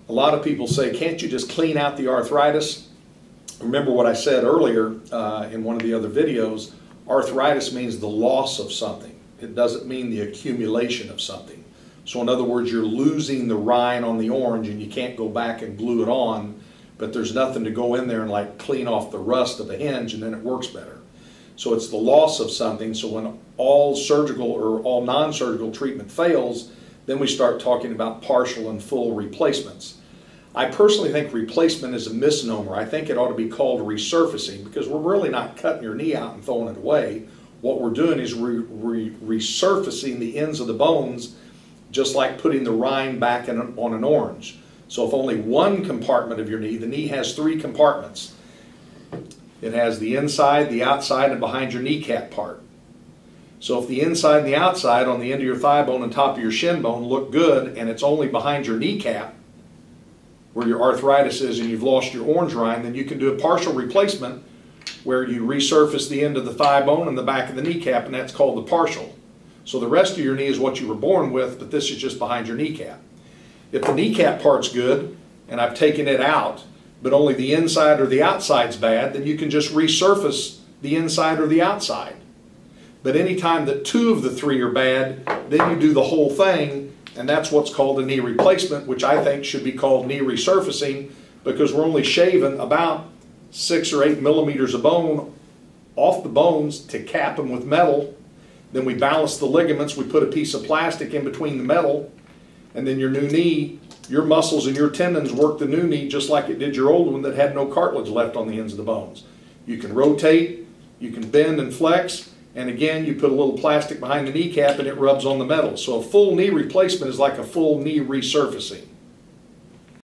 A lot of people say, can't you just clean out the arthritis? Remember what I said earlier in one of the other videos, arthritis means the loss of something. It doesn't mean the accumulation of something. So in other words, you're losing the rind on the orange and you can't go back and glue it on, but there's nothing to go in there and like clean off the rust of a hinge and then it works better. So it's the loss of something. So when all surgical or all non-surgical treatment fails, then we start talking about partial and full replacements. I personally think replacement is a misnomer. I think it ought to be called resurfacing, because we're really not cutting your knee out and throwing it away. What we're doing is resurfacing the ends of the bones, just like putting the rind back on an orange. So if only one compartment of your knee, the knee has 3 compartments. It has the inside, the outside, and behind your kneecap part. So if the inside and the outside on the end of your thigh bone and top of your shin bone look good, and it's only behind your kneecap where your arthritis is and you've lost your orange rind, then you can do a partial replacement where you resurface the end of the thigh bone and the back of the kneecap, and that's called the partial. So the rest of your knee is what you were born with, but this is just behind your kneecap. If the kneecap part's good and I've taken it out, but only the inside or the outside's bad, then you can just resurface the inside or the outside. But anytime that 2 of the 3 are bad, then you do the whole thing, and that's what's called a knee replacement, which I think should be called knee resurfacing, because we're only shaving about 6 or 8 millimeters of bone off the bones to cap them with metal. Then we ballast the ligaments, we put a piece of plastic in between the metal, and then your new knee, your muscles and your tendons work the new knee just like it did your old one that had no cartilage left on the ends of the bones. You can rotate, you can bend and flex, and again you put a little plastic behind the kneecap and it rubs on the metal. So a full knee replacement is like a full knee resurfacing.